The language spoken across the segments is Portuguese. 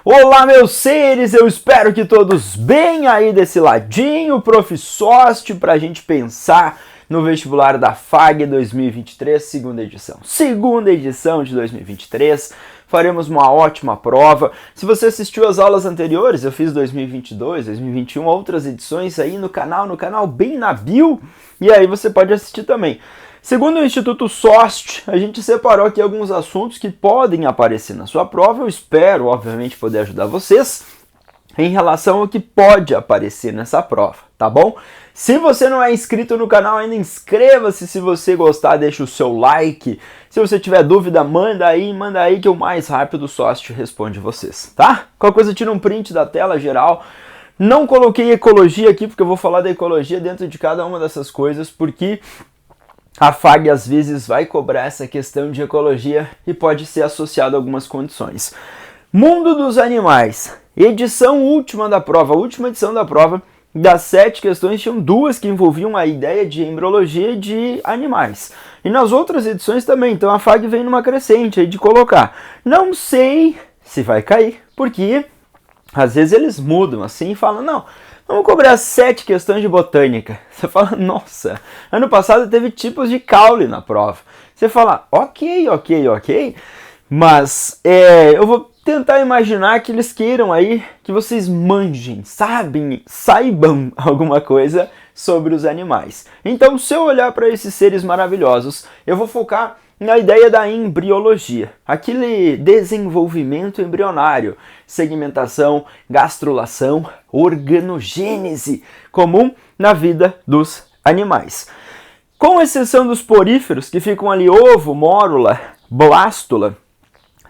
Olá, meus seres, eu espero que todos bem aí desse ladinho, Prof. Sost, para a gente pensar no vestibular da FAG 2023, segunda edição. Segunda edição de 2023, faremos uma ótima prova. Se você assistiu às aulas anteriores, eu fiz 2022, 2021, outras edições aí no canal bem na bio, e aí você pode assistir também. Segundo o Instituto SOST, a gente separou aqui alguns assuntos que podem aparecer na sua prova. Eu espero, obviamente, poder ajudar vocês em relação ao que pode aparecer nessa prova, tá bom? Se você não é inscrito no canal ainda, inscreva-se. Se você gostar, deixa o seu like. Se você tiver dúvida, manda aí que o mais rápido o SOST responde vocês, tá? Qualquer coisa, tira um print da tela geral. Não coloquei ecologia aqui, porque eu vou falar da ecologia dentro de cada uma dessas coisas, porque a FAG às vezes vai cobrar essa questão de ecologia e pode ser associado a algumas condições. Mundo dos animais, edição última da prova, a última edição da prova, das 7 questões, tinham 2 que envolviam a ideia de embriologia de animais. E nas outras edições também, então a FAG vem numa crescente aí de colocar. Não sei se vai cair, porque às vezes eles mudam assim e falam, não, vamos cobrar 7 questões de botânica. Você fala, nossa, ano passado teve tipos de caule na prova. Você fala, ok, mas eu vou tentar imaginar que eles queiram aí que vocês manjem, saibam alguma coisa sobre os animais. Então, se eu olhar para esses seres maravilhosos, eu vou focar na ideia da embriologia, aquele desenvolvimento embrionário, segmentação, gastrulação, organogênese, comum na vida dos animais. Com exceção dos poríferos, que ficam ali ovo, mórula, blástula,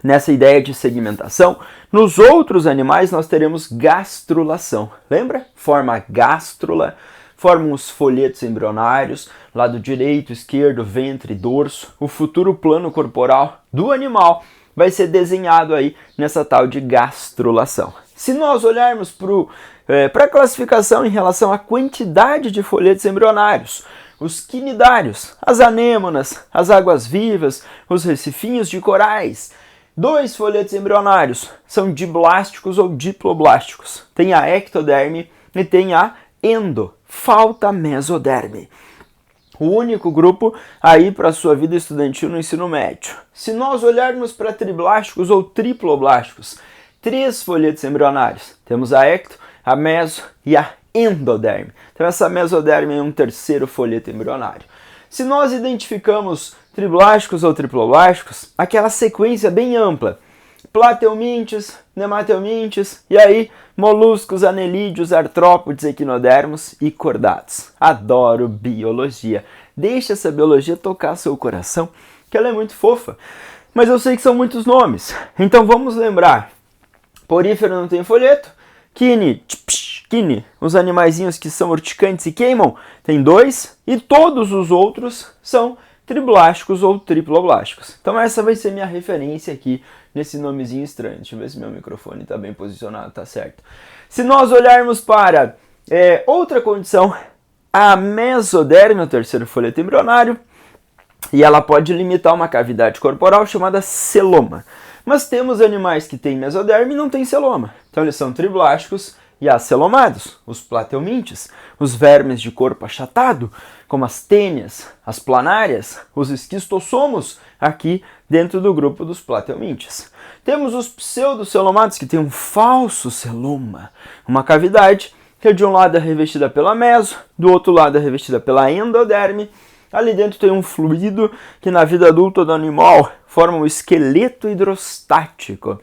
nessa ideia de segmentação, nos outros animais nós teremos gastrulação. Lembra? Forma gástrula, formam os folhetos embrionários, lado direito, esquerdo, ventre, dorso. O futuro plano corporal do animal vai ser desenhado aí nessa tal de gastrulação. Se nós olharmos para a classificação em relação à quantidade de folhetos embrionários, os quinidários, as anêmonas, as águas-vivas, os recifinhos de corais, 2 folhetos embrionários são diblásticos ou diploblásticos. Tem a ectoderme e tem a endo. Falta mesoderme. O único grupo aí para a sua vida estudantil no ensino médio. Se nós olharmos para triblásticos ou triploblásticos, 3 folhetos embrionários. Temos a ecto, a meso e a endoderme. Então essa mesoderme é um 3º folheto embrionário. Se nós identificamos triblásticos ou triploblásticos, aquela sequência bem ampla, plateumintes, nemateumintes, e aí moluscos, anelídeos, artrópodes, equinodermos e cordados. Adoro biologia. Deixa essa biologia tocar seu coração, que ela é muito fofa. Mas eu sei que são muitos nomes, então vamos lembrar. Porífero não tem folheto. Quine, os animaizinhos que são urticantes e queimam, tem 2, e todos os outros são triblásticos ou triploblásticos. Então essa vai ser minha referência aqui nesse nomezinho estranho. Deixa eu ver se meu microfone está bem posicionado, tá certo. Se nós olharmos para outra condição, a mesoderme, o 3º folheto embrionário, e ela pode limitar uma cavidade corporal chamada celoma. Mas temos animais que têm mesoderme e não têm celoma. Então eles são triblásticos e acelomados, os plateumintes, os vermes de corpo achatado, como as tênias, as planárias, os esquistossomos, aqui dentro do grupo dos plateumintes. Temos os pseudocelomados, que têm um falso celoma, uma cavidade que de um lado é revestida pela meso, do outro lado é revestida pela endoderme. Ali dentro tem um fluido que na vida adulta do animal forma um esqueleto hidrostático.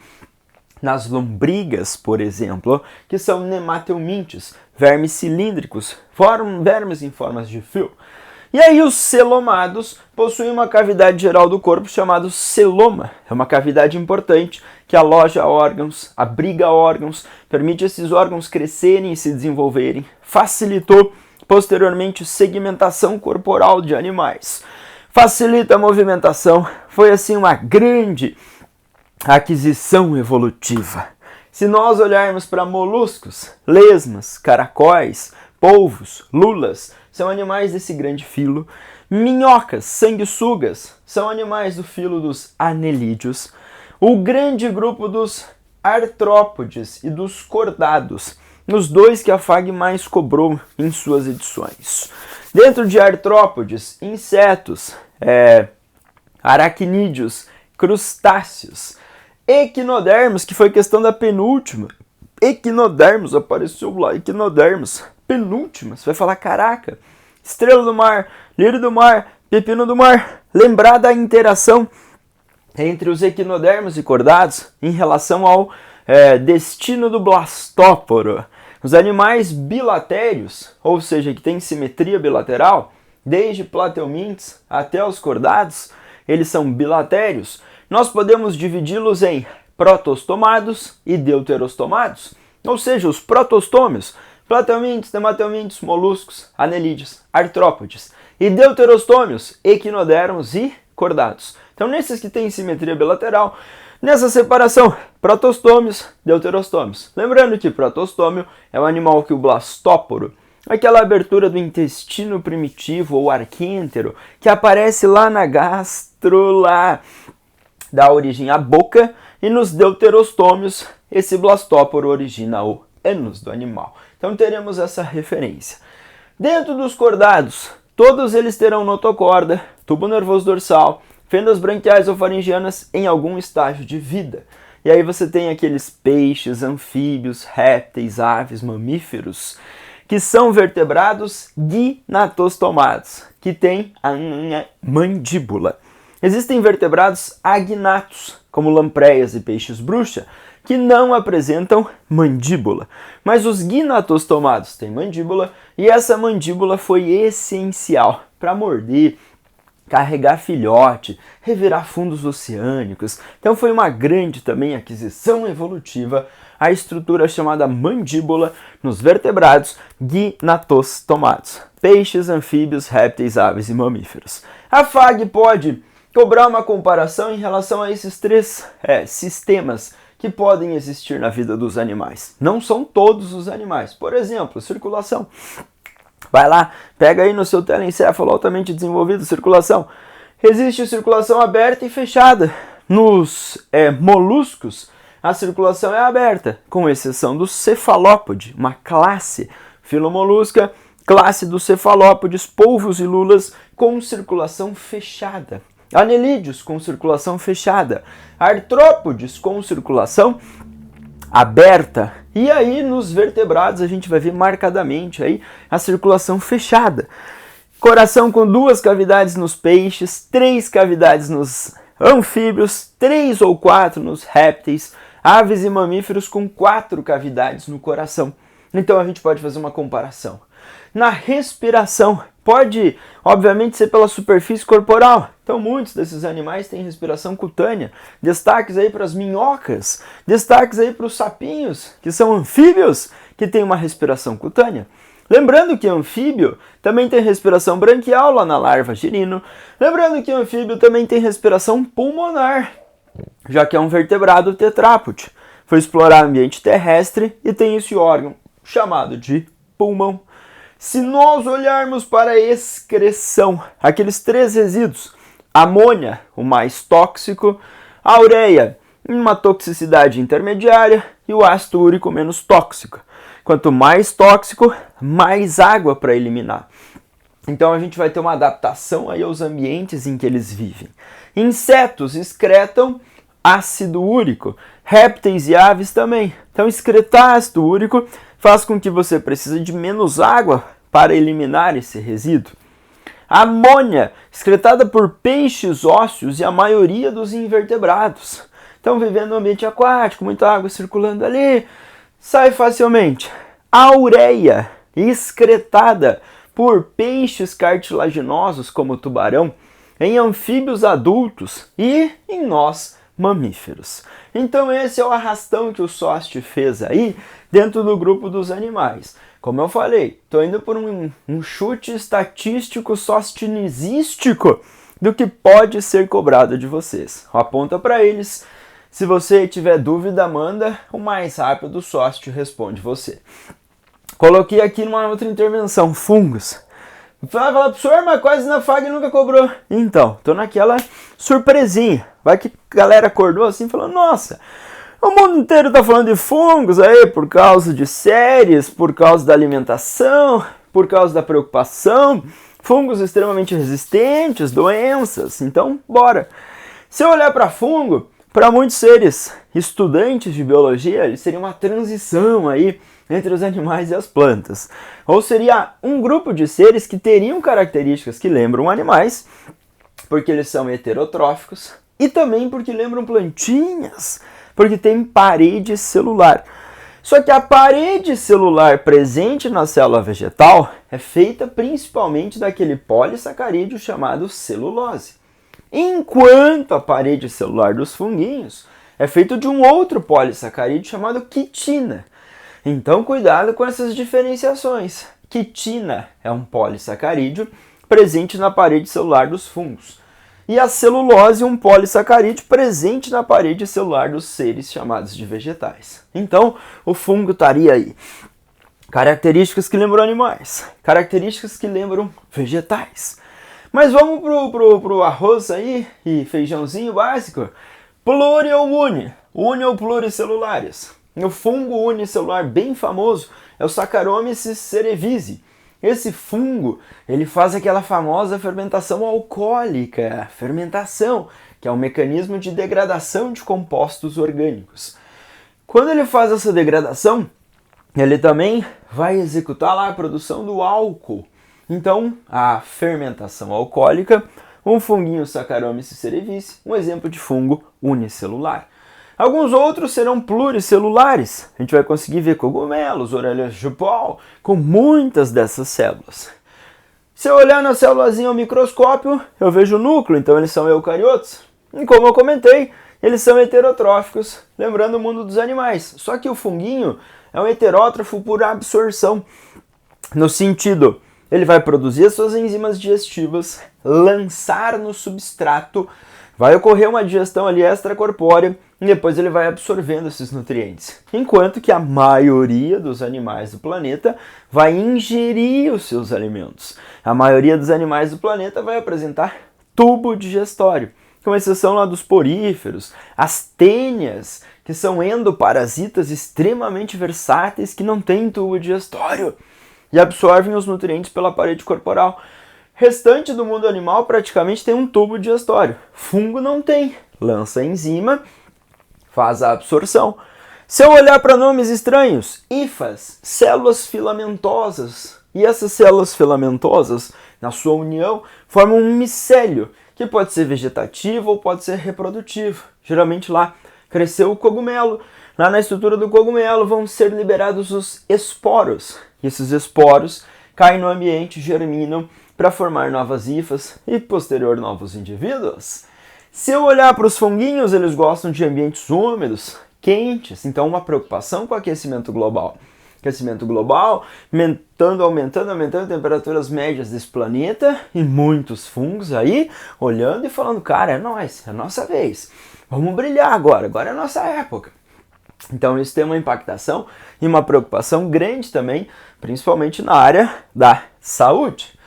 Nas lombrigas, por exemplo, que são nemateumintes, vermes cilíndricos, vermes em formas de fio. E aí os celomados possuem uma cavidade geral do corpo chamada celoma. É uma cavidade importante que aloja órgãos, abriga órgãos, permite esses órgãos crescerem e se desenvolverem, facilitou posteriormente segmentação corporal de animais, facilita a movimentação, foi assim uma grande aquisição evolutiva. Se nós olharmos para moluscos, lesmas, caracóis, polvos, lulas, são animais desse grande filo. Minhocas, sanguessugas, são animais do filo dos anelídeos. O grande grupo dos artrópodes e dos cordados, os dois que a FAG mais cobrou em suas edições. Dentro de artrópodes, insetos, aracnídeos, crustáceos, equinodermos, que foi questão da penúltima. Equinodermos, apareceu lá, equinodermos, penúltima, você vai falar, caraca, estrela do mar, lírio do mar, pepino do mar. Lembrar da interação entre os equinodermos e cordados em relação ao destino do blastóporo. Os animais bilatérios, ou seja, que têm simetria bilateral, desde plateumintes até os cordados, eles são bilatérios. Nós podemos dividi-los em protostomados e deuterostomados, ou seja, os protostômios, plateumintes, nematelmintes, moluscos, anelídeos, artrópodes, e deuterostômios, equinodermos e cordados. Então, nesses que têm simetria bilateral, nessa separação, protostômios, deuterostômios. Lembrando que protostômio é um animal que o blastóporo, aquela abertura do intestino primitivo ou arquêntero, que aparece lá na gastro, lá, dá origem à boca, e nos deuterostômios, esse blastóporo origina o ânus do animal. Então teremos essa referência. Dentro dos cordados, todos eles terão notocorda, tubo nervoso dorsal, fendas branquiais ou faringianas em algum estágio de vida. E aí você tem aqueles peixes, anfíbios, répteis, aves, mamíferos, que são vertebrados gnatostomados, que têm a mandíbula. Existem vertebrados agnatos, como lampreias e peixes-bruxa, que não apresentam mandíbula. Mas os gnatostomados têm mandíbula, e essa mandíbula foi essencial para morder, carregar filhote, revirar fundos oceânicos. Então foi uma grande também aquisição evolutiva a estrutura chamada mandíbula nos vertebrados gnatostomados, peixes, anfíbios, répteis, aves e mamíferos. A FAG pode cobrar uma comparação em relação a esses três sistemas que podem existir na vida dos animais. Não são todos os animais. Por exemplo, circulação. Vai lá, pega aí no seu telencéfalo altamente desenvolvido, circulação. Existe circulação aberta e fechada. Nos moluscos, a circulação é aberta, com exceção do cefalópode, uma classe filomolusca, classe dos cefalópodes, polvos e lulas com circulação fechada. Anelídeos com circulação fechada, artrópodes com circulação aberta. E aí nos vertebrados a gente vai ver marcadamente aí a circulação fechada. Coração com 2 cavidades nos peixes, 3 cavidades nos anfíbios, 3 ou 4 nos répteis, aves e mamíferos com 4 cavidades no coração. Então a gente pode fazer uma comparação. Na respiração, pode, obviamente, ser pela superfície corporal. Então, muitos desses animais têm respiração cutânea. Destaques aí para as minhocas, destaques aí para os sapinhos, que são anfíbios, que têm uma respiração cutânea. Lembrando que anfíbio também tem respiração branquial lá na larva girino. Lembrando que anfíbio também tem respiração pulmonar, já que é um vertebrado tetrápode. Foi explorar o ambiente terrestre e tem esse órgão chamado de pulmão. Se nós olharmos para a excreção, aqueles 3 resíduos, amônia, o mais tóxico, a ureia, uma toxicidade intermediária, e o ácido úrico menos tóxico. Quanto mais tóxico, mais água para eliminar. Então a gente vai ter uma adaptação aí aos ambientes em que eles vivem. Insetos excretam ácido úrico, répteis e aves também. Então excretar ácido úrico faz com que você precise de menos água para eliminar esse resíduo. Amônia, excretada por peixes ósseos e a maioria dos invertebrados. Então, vivendo no ambiente aquático, muita água circulando ali, sai facilmente. A ureia, excretada por peixes cartilaginosos como o tubarão, em anfíbios adultos e em nós, mamíferos. Então esse é o arrastão que o SOST fez aí dentro do grupo dos animais. Como eu falei, estou indo por um chute estatístico sostinizístico do que pode ser cobrado de vocês. Aponta para eles. Se você tiver dúvida, manda. O mais rápido o SOST responde você. Coloquei aqui numa outra intervenção, fungos. Vai falar, professor, mas quase na FAG nunca cobrou. Então, tô naquela surpresinha. Vai que a galera acordou assim, falando, nossa, O mundo inteiro tá falando de fungos aí por causa de séries, por causa da alimentação, por causa da preocupação. Fungos extremamente resistentes, doenças. Então, bora. Se eu olhar para fungo, para muitos seres estudantes de biologia, ele seria uma transição aí entre os animais e as plantas. Ou seria um grupo de seres que teriam características que lembram animais, porque eles são heterotróficos, e também porque lembram plantinhas, porque tem parede celular. Só que a parede celular presente na célula vegetal é feita principalmente daquele polissacarídeo chamado celulose. Enquanto a parede celular dos funguinhos é feita de um outro polissacarídeo chamado quitina. Então cuidado com essas diferenciações. Quitina é um polissacarídeo presente na parede celular dos fungos. E a celulose é um polissacarídeo presente na parede celular dos seres chamados de vegetais. Então, o fungo estaria aí. Características que lembram animais, características que lembram vegetais. Mas vamos pro arroz aí e feijãozinho básico. Pluri ou uni? Uni ou pluricelulares? O fungo unicelular bem famoso é o Saccharomyces cerevisiae. Esse fungo, ele faz aquela famosa fermentação alcoólica, fermentação, que é um mecanismo de degradação de compostos orgânicos. Quando ele faz essa degradação, ele também vai executar lá a produção do álcool. Então, a fermentação alcoólica, um funguinho Saccharomyces cerevisiae, um exemplo de fungo unicelular. Alguns outros serão pluricelulares. A gente vai conseguir ver cogumelos, orelhas de pau, com muitas dessas células. Se eu olhar na célulazinha ao microscópio, eu vejo o núcleo, então eles são eucariotos. E como eu comentei, eles são heterotróficos, lembrando o mundo dos animais. Só que o funguinho é um heterótrofo por absorção. No sentido, ele vai produzir as suas enzimas digestivas, lançar no substrato, vai ocorrer uma digestão ali extracorpórea e depois ele vai absorvendo esses nutrientes. Enquanto que a maioria dos animais do planeta vai ingerir os seus alimentos. A maioria dos animais do planeta vai apresentar tubo digestório, com exceção lá dos poríferos, as tênias, que são endoparasitas extremamente versáteis que não têm tubo digestório e absorvem os nutrientes pela parede corporal. Restante do mundo animal praticamente tem um tubo digestório. Fungo não tem. Lança a enzima, faz a absorção. Se eu olhar para nomes estranhos, hifas, células filamentosas. E essas células filamentosas, na sua união, formam um micélio, que pode ser vegetativo ou pode ser reprodutivo. Geralmente lá cresceu o cogumelo. Lá na estrutura do cogumelo vão ser liberados os esporos. E esses esporos caem no ambiente, germinam, para formar novas hifas e, posterior, novos indivíduos. Se eu olhar para os funguinhos, eles gostam de ambientes úmidos, quentes, então uma preocupação com o aquecimento global. Aquecimento global, aumentando temperaturas médias desse planeta e muitos fungos aí olhando e falando, cara, é nóis, é a nossa vez, vamos brilhar agora é a nossa época. Então isso tem uma impactação e uma preocupação grande também, principalmente na área da saúde.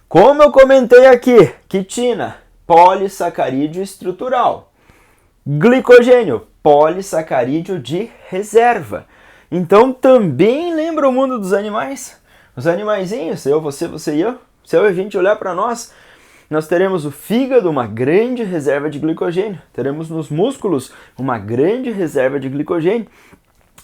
Como eu comentei aqui, quitina, polissacarídeo estrutural. Glicogênio, polissacarídeo de reserva. Então também lembra o mundo dos animais? Os animaizinhos, eu, você e eu. Se a gente olhar para nós teremos o fígado, uma grande reserva de glicogênio. Teremos nos músculos uma grande reserva de glicogênio.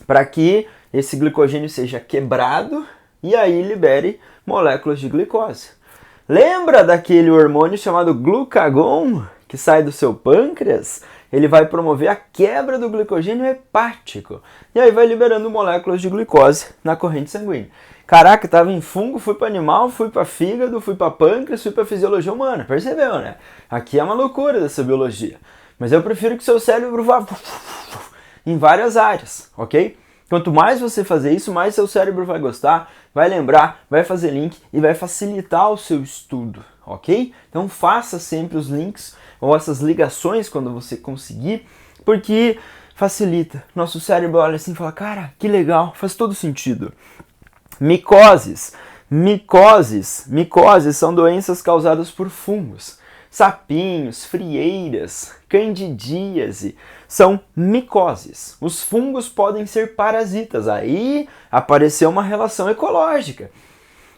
Para que esse glicogênio seja quebrado e aí libere moléculas de glicose. Lembra daquele hormônio chamado glucagon que sai do seu pâncreas? Ele vai promover a quebra do glicogênio hepático e aí vai liberando moléculas de glicose na corrente sanguínea. Caraca, estava em fungo, fui para animal, fui para fígado, fui para pâncreas, fui para fisiologia humana. Percebeu, né? Aqui é uma loucura dessa biologia. Mas eu prefiro que seu cérebro vá em várias áreas, ok? Quanto mais você fazer isso, mais seu cérebro vai gostar, vai lembrar, vai fazer link e vai facilitar o seu estudo, ok? Então faça sempre os links ou essas ligações quando você conseguir, porque facilita. Nosso cérebro olha assim e fala, cara, que legal, faz todo sentido. Micoses são doenças causadas por fungos. sapinhos, frieiras, candidíase, são micoses. Os fungos podem ser parasitas, aí apareceu uma relação ecológica.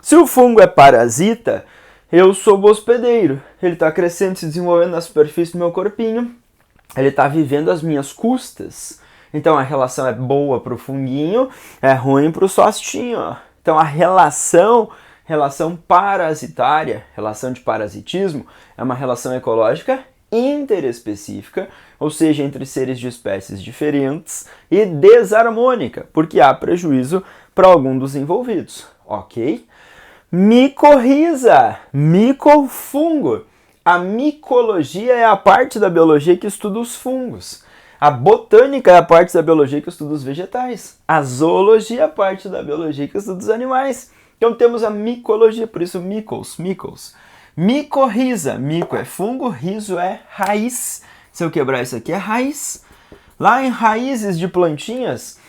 Se o fungo é parasita, eu sou o hospedeiro, ele está crescendo, se desenvolvendo na superfície do meu corpinho, ele está vivendo às minhas custas. Então a relação é boa para o funguinho, é ruim para o sostinho. Então a relação parasitária, relação de parasitismo, é uma relação ecológica interespecífica, ou seja, entre seres de espécies diferentes, e desarmônica, porque há prejuízo para algum dos envolvidos, ok? Micorriza, micofungo. A micologia é a parte da biologia que estuda os fungos. A botânica é a parte da biologia que estuda os vegetais. A zoologia é a parte da biologia que estuda os animais. Então temos a micologia, por isso micos. Micorriza, mico é fungo, rizo é raiz. Se eu quebrar isso aqui é raiz. Lá em raízes de plantinhas,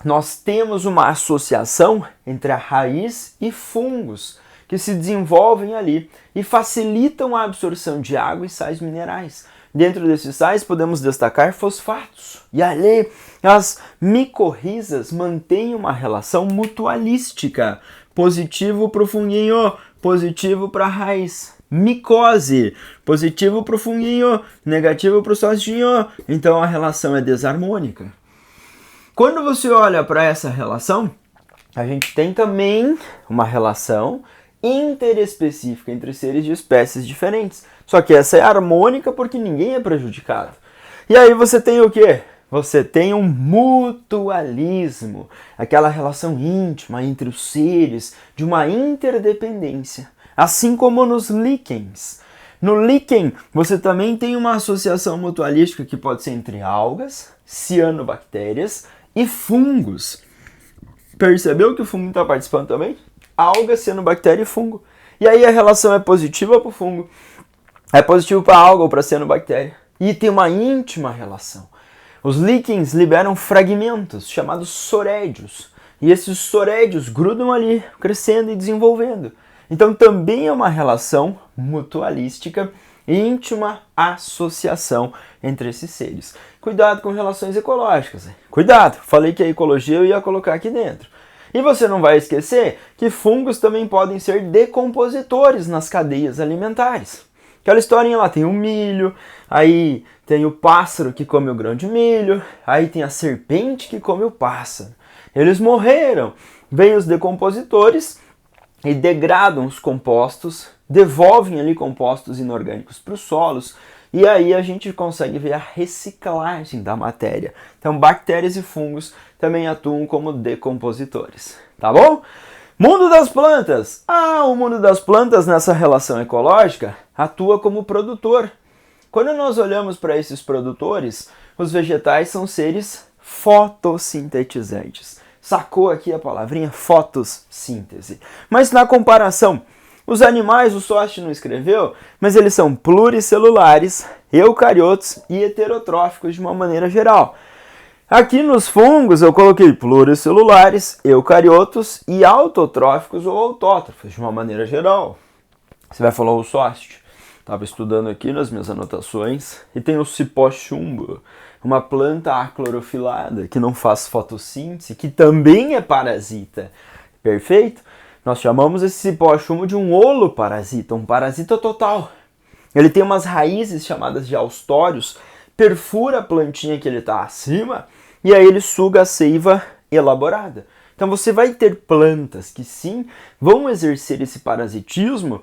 nós temos uma associação entre a raiz e fungos, que se desenvolvem ali e facilitam a absorção de água e sais minerais. Dentro desses sais podemos destacar fosfatos. E ali as micorrizas mantêm uma relação mutualística. Positivo para o funguinho, positivo para a raiz. Micose, positivo para o funguinho, negativo para o sostinho. Então a relação é desarmônica. Quando você olha para essa relação, a gente tem também uma relação interespecífica entre seres de espécies diferentes. Só que essa é harmônica porque ninguém é prejudicado. E aí você tem o quê? Você tem um mutualismo, aquela relação íntima entre os seres, de uma interdependência. Assim como nos líquens. No líquen, você também tem uma associação mutualística que pode ser entre algas, cianobactérias e fungos. Percebeu que o fungo está participando também? Alga, cianobactéria e fungo. E aí a relação é positiva para o fungo, é positivo para a alga ou para a cianobactéria. E tem uma íntima relação. Os líquens liberam fragmentos chamados sorédios. E esses sorédios grudam ali, crescendo e desenvolvendo. Então também é uma relação mutualística, íntima associação entre esses seres. Cuidado com relações ecológicas. Cuidado, falei que a ecologia eu ia colocar aqui dentro. E você não vai esquecer que fungos também podem ser decompositores nas cadeias alimentares. Aquela historinha lá, tem o milho, aí tem o pássaro que come o grão de milho, aí tem a serpente que come o pássaro. Eles morreram. Vêm os decompositores e degradam os compostos, devolvem ali compostos inorgânicos para os solos, e aí a gente consegue ver a reciclagem da matéria. Então bactérias e fungos também atuam como decompositores, tá bom? Mundo das plantas. O mundo das plantas nessa relação ecológica atua como produtor. Quando nós olhamos para esses produtores, os vegetais são seres fotossintetizantes. Sacou aqui a palavrinha fotossíntese. Mas na comparação, os animais, o Sost não escreveu, mas eles são pluricelulares, eucariotos e heterotróficos de uma maneira geral. Aqui nos fungos eu coloquei pluricelulares, eucariotos e autotróficos ou autótrofos de uma maneira geral. Você vai falar o Sost. Estava estudando aqui nas minhas anotações e tem o cipó-chumbo, uma planta aclorofilada que não faz fotossíntese, que também é parasita. Perfeito? Nós chamamos esse cipó-chumbo de um holoparasita, um parasita total. Ele tem umas raízes chamadas de austórios, perfura a plantinha que ele está acima e aí ele suga a seiva elaborada. Então você vai ter plantas que sim vão exercer esse parasitismo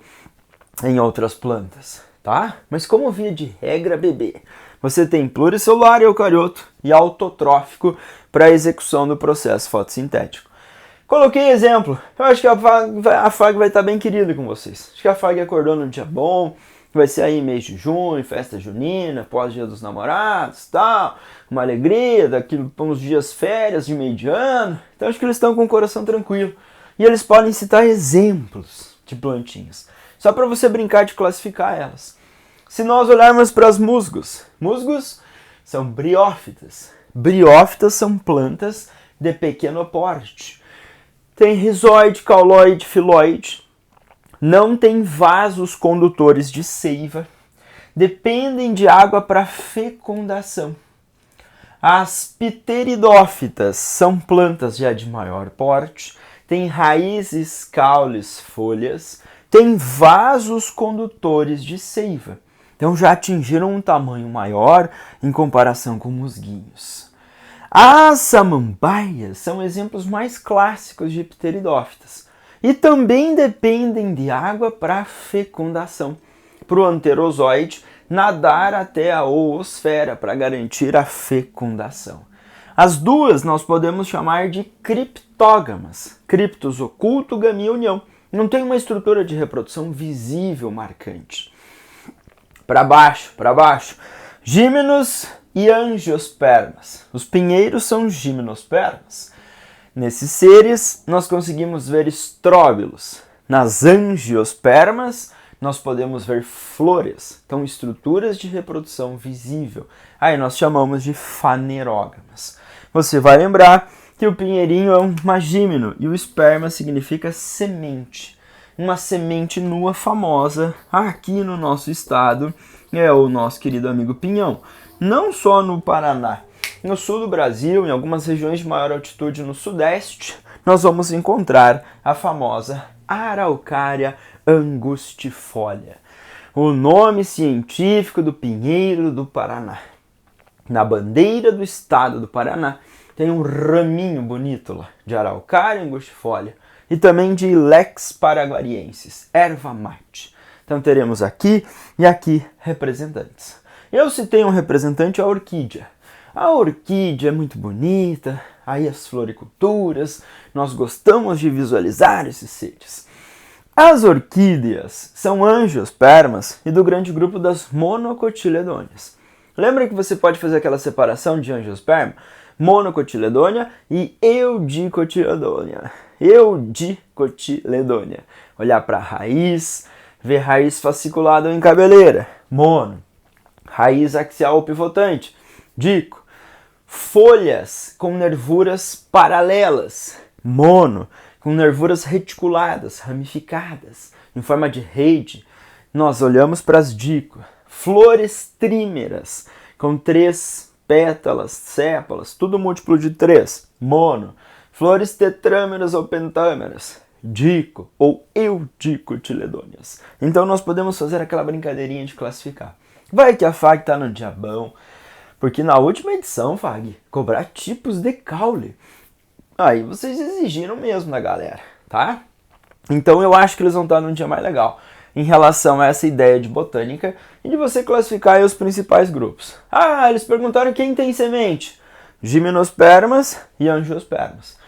em outras plantas, tá? Mas como via de regra, bebê, você tem pluricelular, eucarioto e autotrófico para a execução do processo fotossintético. Coloquei exemplo. Eu acho que a FAG vai estar bem querida com vocês. Acho que a FAG acordou num dia bom, vai ser aí mês de junho, festa junina, pós-dia dos namorados, tal, uma alegria, daqui uns dias férias de meio de ano. Então acho que eles estão com o coração tranquilo. E eles podem citar exemplos de plantinhas, só para você brincar de classificar elas. Se nós olharmos para as musgos são briófitas. Briófitas são plantas de pequeno porte. Tem rizóide, cauloide, filóide. Não tem vasos condutores de seiva. dependem de água para fecundação. As pteridófitas são plantas já de maior porte, têm raízes, caules, folhas, têm vasos condutores de seiva. Então já atingiram um tamanho maior em comparação com musguinhos. As samambaias são exemplos mais clássicos de pteridófitas e também dependem de água para fecundação. Para o anterozoide nadar até a oosfera para garantir a fecundação. As duas nós podemos chamar de criptógamas. Criptos oculto, gamia união. Não tem uma estrutura de reprodução visível marcante. Para baixo, gímenos e angiospermas. Os pinheiros são gimnospermas. Nesses seres, nós conseguimos ver estróbilos. Nas angiospermas, nós podemos ver flores, então estruturas de reprodução visível. Aí nós chamamos de fanerógamas. Você vai lembrar que o pinheirinho é um magímeno e o esperma significa semente. Uma semente nua famosa aqui no nosso estado é o nosso querido amigo pinhão. Não só no Paraná, no sul do Brasil, em algumas regiões de maior altitude no sudeste, nós vamos encontrar a famosa Araucária angustifolia, o nome científico do pinheiro do Paraná. Na bandeira do estado do Paraná tem um raminho bonito lá de Araucária angustifolia e também de Ilex paraguariensis, erva mate. Então teremos aqui e aqui representantes. Eu citei um representante, a orquídea. A orquídea é muito bonita, aí as floriculturas, nós gostamos de visualizar esses seres. As orquídeas são angiospermas e do grande grupo das monocotiledôneas. Lembra que você pode fazer aquela separação de angiosperma? Monocotiledônia e eudicotiledônia. Eudicotiledônia. Olhar para a raiz, ver raiz fasciculada ou em cabeleira. Mono. Raiz axial ou pivotante. Dico. Folhas com nervuras paralelas. Mono. Com nervuras reticuladas, ramificadas, em forma de rede. Nós olhamos para as dico. Flores trímeras, com 3 pétalas, sépalas, tudo múltiplo de 3. Mono. Flores tetrâmeras ou pentâmeras. Dico ou eudicotiledôneas. Então nós podemos fazer aquela brincadeirinha de classificar. Vai que a FAG está no diabão, porque na última edição, FAG, cobrar tipos de caule. Aí vocês exigiram mesmo da galera, tá? Então eu acho que eles vão estar num dia mais legal em relação a essa ideia de botânica e de você classificar aí os principais grupos. Ah, eles perguntaram quem tem semente. Gimnospermas e angiospermas.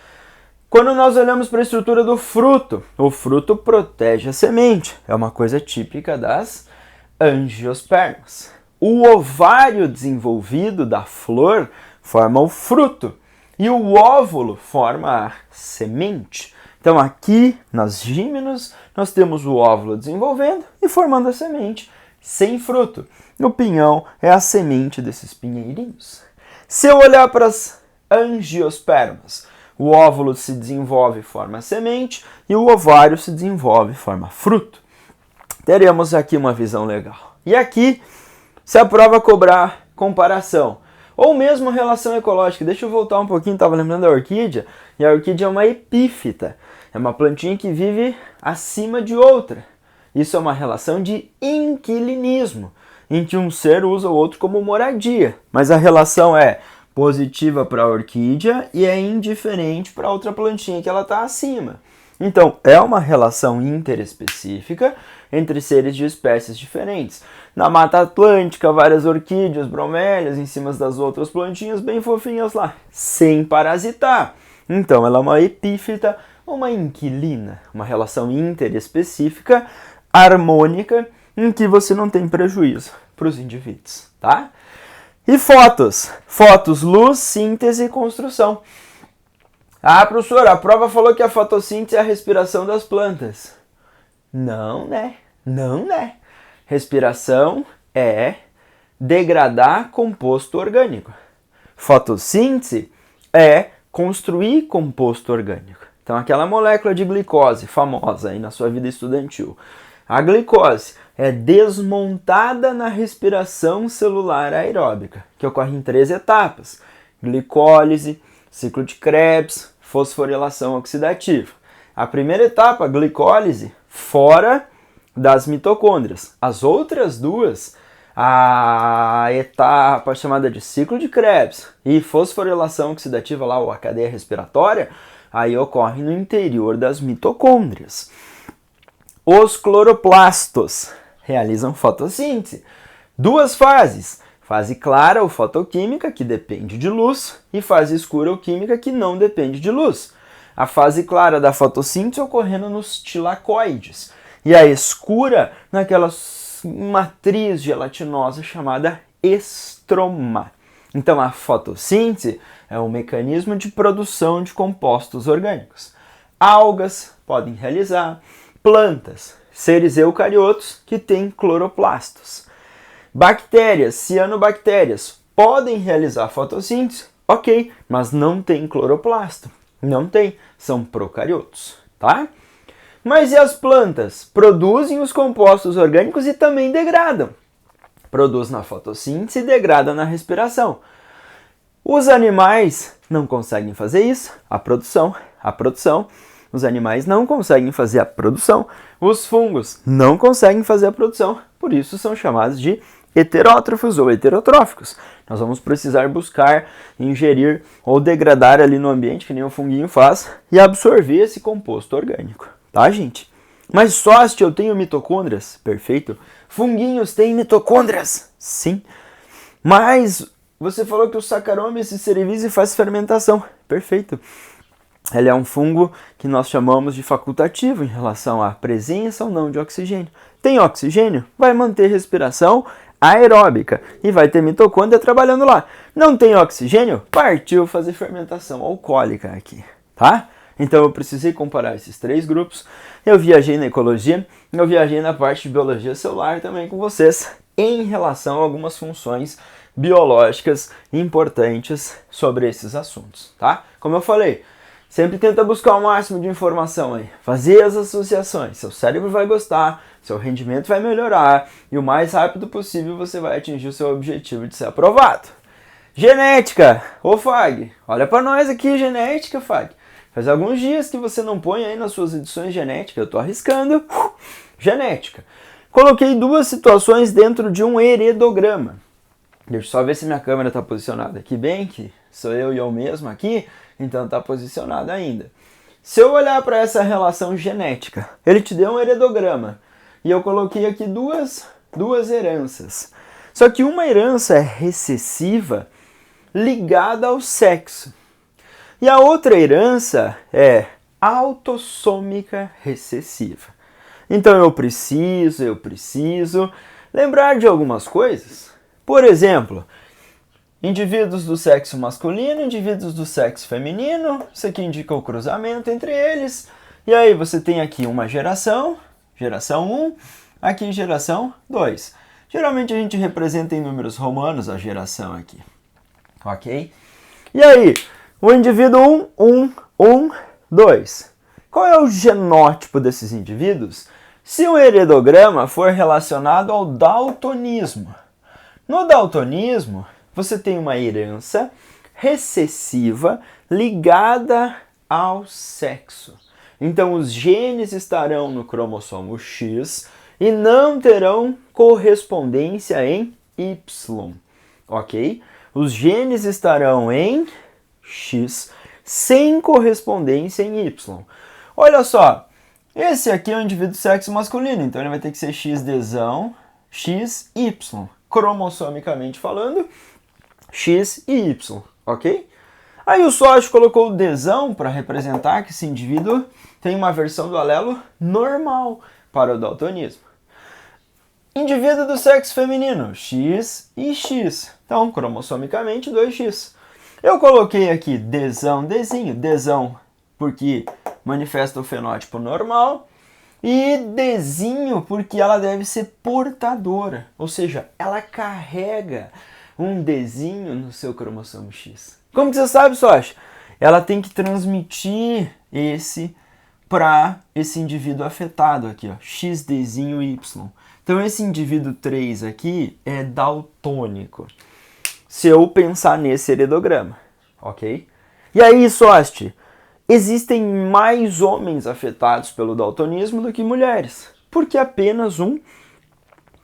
Quando nós olhamos para a estrutura do fruto, o fruto protege a semente. É uma coisa típica das angiospermas. O ovário desenvolvido da flor forma o fruto. E o óvulo forma a semente. Então aqui, nas gímenos, nós temos o óvulo desenvolvendo e formando a semente, sem fruto. No pinhão é a semente desses pinheirinhos. Se eu olhar para as angiospermas, o óvulo se desenvolve e forma a semente, e o ovário se desenvolve e forma fruto. Teremos aqui uma visão legal. E aqui, se a prova cobrar comparação, ou mesmo relação ecológica. Deixa eu voltar um pouquinho, estava lembrando da orquídea. E a orquídea é uma epífita. É uma plantinha que vive acima de outra. Isso é uma relação de inquilinismo, em que um ser usa o outro como moradia. Mas a relação é positiva para a orquídea e é indiferente para outra plantinha que ela está acima. Então, é uma relação interespecífica entre seres de espécies diferentes. Na Mata Atlântica, várias orquídeas, bromélias em cima das outras plantinhas bem fofinhas lá, sem parasitar. Então, ela é uma epífita, uma inquilina, uma relação interespecífica, harmônica, em que você não tem prejuízo para os indivíduos, tá? E fotos. Fotos, luz, síntese e construção. Ah, professor, a prova falou que a fotossíntese é a respiração das plantas. Não, né? Não, né? Respiração é degradar composto orgânico. Fotossíntese é construir composto orgânico. Então, aquela molécula de glicose famosa aí na sua vida estudantil. A glicose é desmontada na respiração celular aeróbica, que ocorre em 3 etapas: glicólise, ciclo de Krebs, fosforilação oxidativa. A primeira etapa, a glicólise, fora das mitocôndrias. As outras duas, a etapa chamada de ciclo de Krebs e fosforilação oxidativa, lá, ou a cadeia respiratória, aí ocorre no interior das mitocôndrias. Os cloroplastos realizam fotossíntese. 2 fases: fase clara ou fotoquímica, que depende de luz, e fase escura ou química, que não depende de luz. A fase clara da fotossíntese ocorrendo nos tilacoides, e a escura naquela matriz gelatinosa chamada estroma. Então a fotossíntese é um mecanismo de produção de compostos orgânicos. Algas podem realizar, plantas, seres eucariotos que têm cloroplastos. Bactérias, cianobactérias, podem realizar fotossíntese, ok, mas não tem cloroplasto. Não tem, são procariotos, tá? Mas e as plantas? Produzem os compostos orgânicos e também degradam. Produz na fotossíntese e degrada na respiração. Os animais não conseguem fazer isso, a produção. Os animais não conseguem fazer a produção. Os fungos não conseguem fazer a produção. Por isso são chamados de heterótrofos ou heterotróficos. Nós vamos precisar buscar, ingerir ou degradar ali no ambiente, que nem o funguinho faz, e absorver esse composto orgânico. Tá, gente? Mas sócio, eu tenho mitocôndrias? Perfeito. Funguinhos têm mitocôndrias? Sim. Mas você falou que o Saccharomyces cerevisiae faz fermentação. Perfeito. Ele é um fungo que nós chamamos de facultativo em relação à presença ou não de oxigênio. Tem oxigênio? Vai manter respiração aeróbica e vai ter mitocôndria trabalhando lá. Não tem oxigênio? Partiu fazer fermentação alcoólica aqui, tá? Então eu precisei comparar esses 3 grupos. Eu viajei na ecologia, eu viajei na parte de biologia celular também com vocês, em relação a algumas funções biológicas importantes sobre esses assuntos, tá? Como eu falei, sempre tenta buscar o máximo de informação aí, fazer as associações, seu cérebro vai gostar, seu rendimento vai melhorar e o mais rápido possível você vai atingir o seu objetivo de ser aprovado. Genética! Ô Fag, olha pra nós aqui, genética, Fag. Faz alguns dias que você não põe aí nas suas edições genética, eu tô arriscando. Genética. Coloquei 2 situações dentro de um heredograma. Deixa eu só ver se minha câmera está posicionada aqui bem, que sou eu e eu mesmo aqui, então está posicionada ainda. Se eu olhar para essa relação genética, ele te deu um heredograma, e eu coloquei aqui duas heranças. Só que uma herança é recessiva ligada ao sexo. E a outra herança é autossômica recessiva. Então eu preciso lembrar de algumas coisas. Por exemplo, indivíduos do sexo masculino, indivíduos do sexo feminino, isso aqui indica o cruzamento entre eles. E aí você tem aqui uma geração 1, aqui geração 2. Geralmente a gente representa em números romanos a geração aqui, ok? E aí, o indivíduo 1, 2. Qual é o genótipo desses indivíduos? Se o heredograma for relacionado ao daltonismo. No daltonismo, você tem uma herança recessiva ligada ao sexo. Então, os genes estarão no cromossomo X e não terão correspondência em Y, ok? Os genes estarão em X sem correspondência em Y. Olha só, esse aqui é um indivíduo do sexo masculino, então ele vai ter que ser XDzão, XY. Cromossomicamente falando, X e Y, ok? Aí o sócio colocou o Dzão para representar que esse indivíduo tem uma versão do alelo normal para o daltonismo. Indivíduo do sexo feminino, X e X. Então, cromossomicamente, 2X. Eu coloquei aqui Dzão, Dzinho, Dzão porque manifesta o fenótipo normal, e Dzinho porque ela deve ser portadora, ou seja, ela carrega um Dzinho no seu cromossomo X. Como que você sabe, sócio? Ela tem que transmitir esse para esse indivíduo afetado aqui, ó, XDzinho Y. Então esse indivíduo 3 aqui é daltônico, se eu pensar nesse heredograma, ok? E aí, Soste, existem mais homens afetados pelo daltonismo do que mulheres, porque apenas um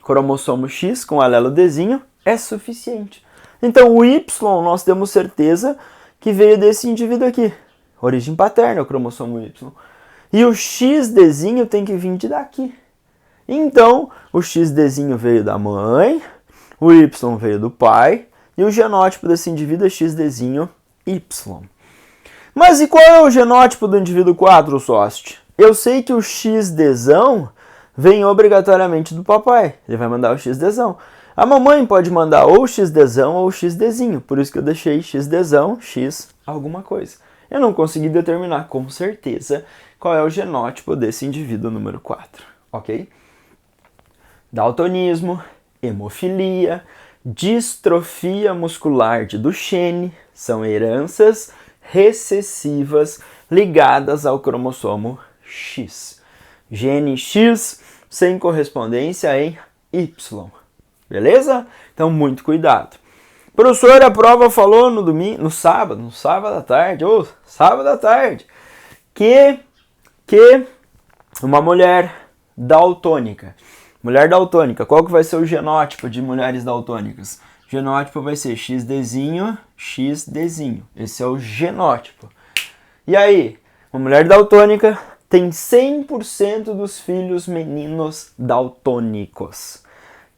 cromossomo X com alelo Dzinho é suficiente. Então o Y nós temos certeza que veio desse indivíduo aqui, origem paterna, o cromossomo Y. E o XDzinho tem que vir de daqui. Então, o XDzinho veio da mãe, o Y veio do pai, e o genótipo desse indivíduo é XDzinho Y. Mas e qual é o genótipo do indivíduo 4, Soste? Eu sei que o XDzão vem obrigatoriamente do papai, ele vai mandar o XDzão. A mamãe pode mandar ou XDzão ou XDzinho, por isso que eu deixei XDzão, X alguma coisa. Eu não consegui determinar com certeza qual é o genótipo desse indivíduo número 4, ok? Daltonismo, hemofilia, distrofia muscular de Duchenne são heranças recessivas ligadas ao cromossomo X. Gene X sem correspondência em Y. Beleza? Então, muito cuidado. Professor, a prova falou no sábado à tarde, que uma mulher daltônica, qual que vai ser o genótipo de mulheres daltônicas? O genótipo vai ser XDzinho, XDzinho. Esse é o genótipo. E aí, uma mulher daltônica tem 100% dos filhos meninos daltônicos.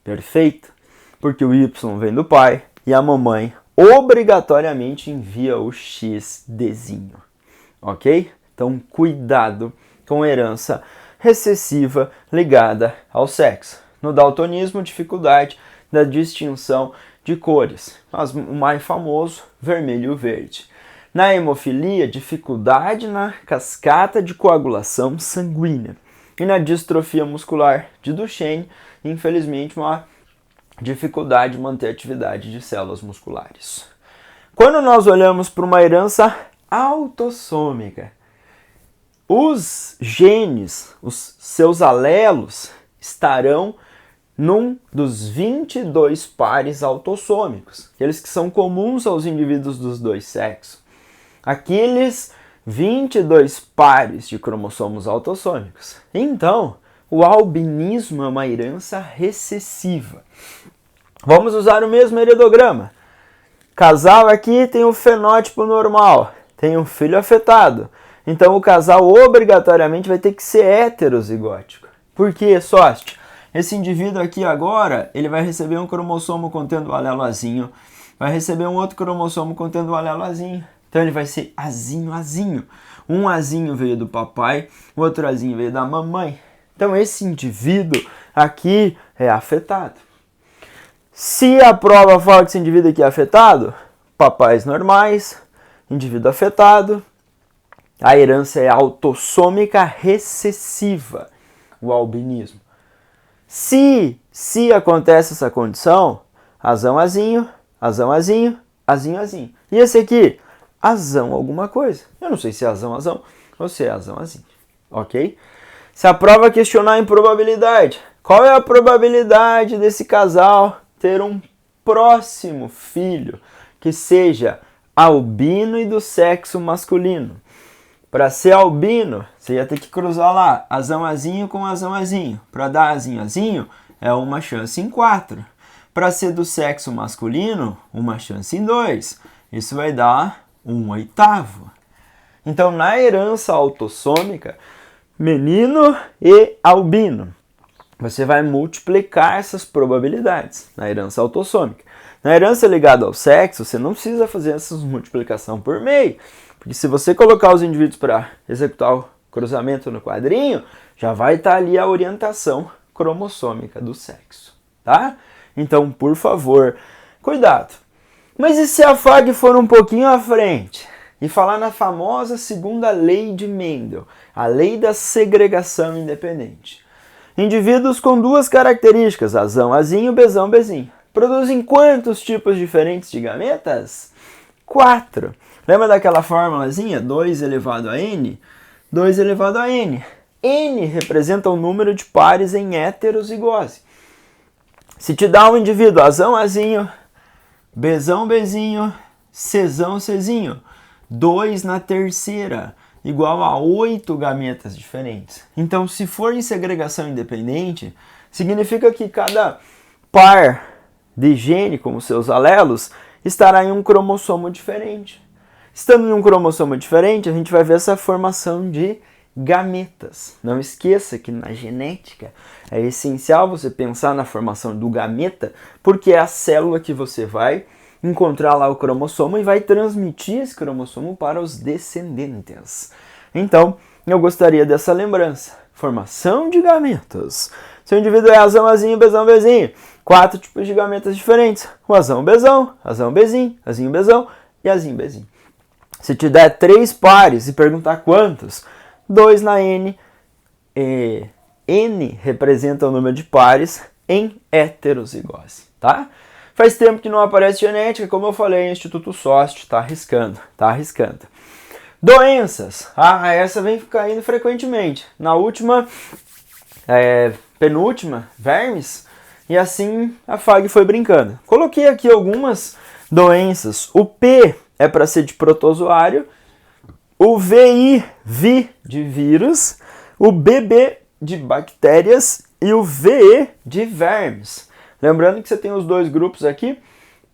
Perfeito? Porque o Y vem do pai e a mamãe obrigatoriamente envia o XDzinho. Ok? Então, cuidado com herança recessiva ligada ao sexo. No daltonismo, dificuldade da distinção de cores. Mas o mais famoso, vermelho e verde. Na hemofilia, dificuldade na cascata de coagulação sanguínea. E na distrofia muscular de Duchenne, infelizmente, uma dificuldade de manter a atividade de células musculares. Quando nós olhamos para uma herança autossômica, os genes, os seus alelos, estarão num dos 22 pares autossômicos, aqueles que são comuns aos indivíduos dos dois sexos. Aqueles 22 pares de cromossomos autossômicos. Então, o albinismo é uma herança recessiva. Vamos usar o mesmo heredograma. Casal aqui tem o fenótipo normal, tem um filho afetado. Então, o casal obrigatoriamente vai ter que ser heterozigótico. Por quê, Soste? Esse indivíduo aqui agora, ele vai receber um cromossomo contendo o alelo azinho, vai receber um outro cromossomo contendo o alelo azinho. Então ele vai ser azinho, azinho. Um azinho veio do papai, o outro azinho veio da mamãe. Então esse indivíduo aqui é afetado. Se a prova fala que esse indivíduo aqui é afetado, papais normais, indivíduo afetado, a herança é autossômica recessiva, o albinismo. Se acontece essa condição, azão, azinho, azão, azinho, azinho, azinho. E esse aqui? Azão alguma coisa. Eu não sei se é azão, azão ou se é azão, azinho. Ok? Se a prova questionar em probabilidade, qual é a probabilidade desse casal ter um próximo filho que seja albino e do sexo masculino? Para ser albino, você ia ter que cruzar lá azão, azinho com azão, azinho. Para dar azinho, azinho, é uma chance em 4. Para ser do sexo masculino, uma chance em 2. Isso vai dar 1/8. Então, na herança autossômica, menino e albino, você vai multiplicar essas probabilidades na herança autossômica. Na herança ligada ao sexo, você não precisa fazer essa multiplicação por meio, porque se você colocar os indivíduos para executar o cruzamento no quadrinho, já vai estar ali a orientação cromossômica do sexo, tá? Então, por favor, cuidado. Mas e se a FAG for um pouquinho à frente e falar na famosa segunda lei de Mendel, a lei da segregação independente? Indivíduos com duas características, azão, azinho, bezão, bezinho, produzem quantos tipos diferentes de gametas? 4. Lembra daquela formulazinha? 2 elevado a n? 2 elevado a n. N representa o número de pares em heterozigose. Se te dá um indivíduo Azão, Azinho, Bzão, Bzinho, Czão, Czinho, 2 na terceira, igual a 8 gametas diferentes. Então, se for em segregação independente, significa que cada par de gene, como seus alelos, estará em um cromossomo diferente. Estando em um cromossomo diferente, a gente vai ver essa formação de gametas. Não esqueça que na genética é essencial você pensar na formação do gameta, porque é a célula que você vai encontrar lá o cromossomo e vai transmitir esse cromossomo para os descendentes. Então, eu gostaria dessa lembrança. Formação de gametas. Seu indivíduo é Azão, Azinho, Bzão, Bzinho. 4 tipos de gametas diferentes. O Azão, Bzão, Azão, Bzinho, Azinho, Bzão e Azinho, Bzinho. Se te der 3 pares e perguntar quantos, 2 na N, N representa o número de pares em heterozigose, tá? Faz tempo que não aparece genética, como eu falei, o Instituto SOST está arriscando, Doenças. Essa vem caindo frequentemente. Na última, penúltima, vermes, e assim a FAG foi brincando. Coloquei aqui algumas doenças. O P é para ser de protozoário, o VI, vi de vírus, o BB de bactérias e o VE de vermes. Lembrando que você tem os 2 grupos aqui,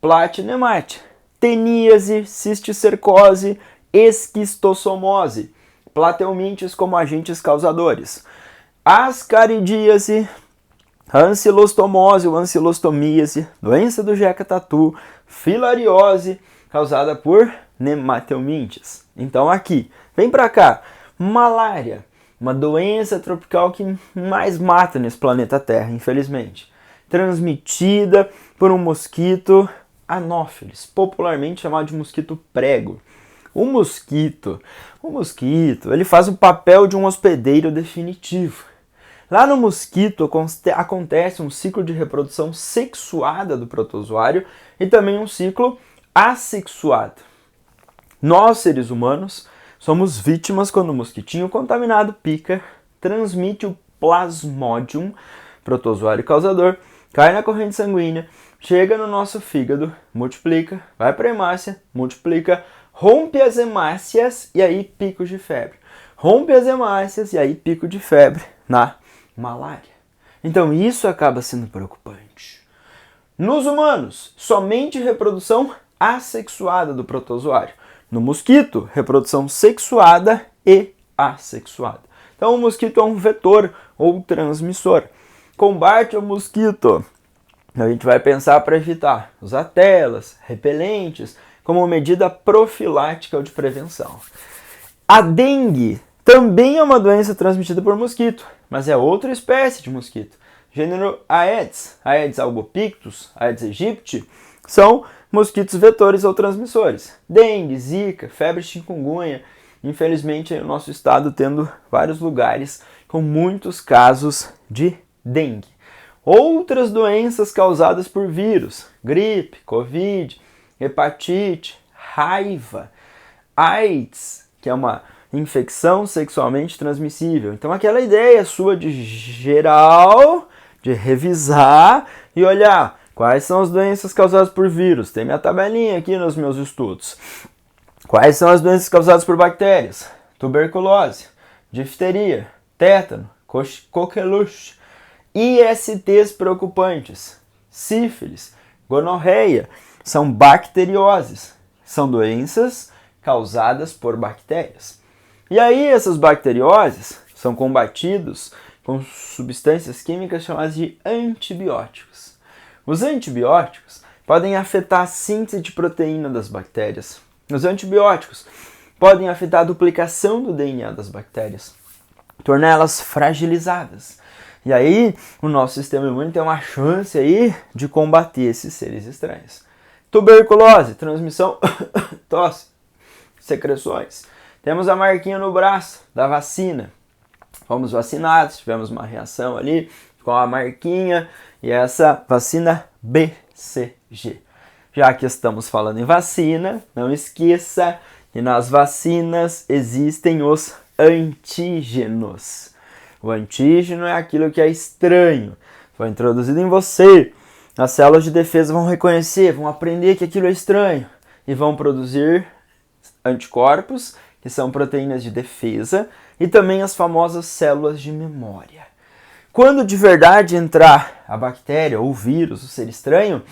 platinemate, teníase, cisticercose, esquistossomose, plateumintes como agentes causadores, ascaridíase, ancilostomose ou ancilostomíase, doença do jeca tatu, filariose, causada por nemateumintes. Então aqui, vem pra cá, malária, uma doença tropical que mais mata nesse planeta Terra, infelizmente. Transmitida por um mosquito Anopheles, popularmente chamado de mosquito prego. O mosquito, ele faz o papel de um hospedeiro definitivo. Lá no mosquito acontece um ciclo de reprodução sexuada do protozoário e também um ciclo assexuado. Nós, seres humanos, somos vítimas quando o mosquitinho contaminado pica, transmite o plasmodium, protozoário causador, cai na corrente sanguínea, chega no nosso fígado, multiplica, vai para a hemácia, multiplica, rompe as hemácias e aí pico de febre. Rompe as hemácias e aí pico de febre na malária. Então isso acaba sendo preocupante. Nos humanos, somente reprodução assexuada do protozoário. No mosquito, reprodução sexuada e assexuada. Então o mosquito é um vetor ou transmissor. Combate ao mosquito. A gente vai pensar para evitar usar telas, repelentes, como medida profilática ou de prevenção. A dengue também é uma doença transmitida por mosquito, mas é outra espécie de mosquito. Gênero Aedes, Aedes albopictus, Aedes aegypti, são mosquitos vetores ou transmissores. Dengue, zika, febre chikungunya. Infelizmente, o nosso estado tendo vários lugares com muitos casos de dengue. Outras doenças causadas por vírus, gripe, covid, hepatite, raiva, AIDS, que é uma infecção sexualmente transmissível. Então aquela ideia sua de geral, de revisar e olhar quais são as doenças causadas por vírus. Tem minha tabelinha aqui nos meus estudos. Quais são as doenças causadas por bactérias? Tuberculose, difteria, tétano, coqueluche, ISTs preocupantes, sífilis, gonorreia, são bacterioses, são doenças causadas por bactérias. E aí essas bacterioses são combatidos com substâncias químicas chamadas de antibióticos. Os antibióticos podem afetar a síntese de proteína das bactérias. Os antibióticos podem afetar a duplicação do DNA das bactérias, torná-las fragilizadas. E aí, o nosso sistema imune tem uma chance aí de combater esses seres estranhos. Tuberculose, transmissão, tosse, secreções. Temos a marquinha no braço da vacina. Fomos vacinados, tivemos uma reação ali com a marquinha e essa vacina BCG. Já que estamos falando em vacina, não esqueça que nas vacinas existem os antígenos. O antígeno é aquilo que é estranho, foi introduzido em você, as células de defesa vão reconhecer, vão aprender que aquilo é estranho e vão produzir anticorpos, que são proteínas de defesa, e também as famosas células de memória. Quando de verdade entrar a bactéria, ou o vírus, o ser estranho,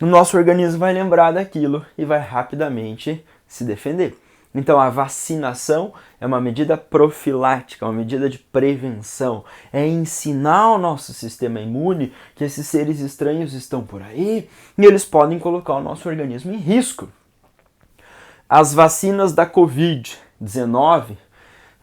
o nosso organismo vai lembrar daquilo e vai rapidamente se defender. Então a vacinação é uma medida profilática, uma medida de prevenção. É ensinar o nosso sistema imune que esses seres estranhos estão por aí e eles podem colocar o nosso organismo em risco. As vacinas da Covid-19,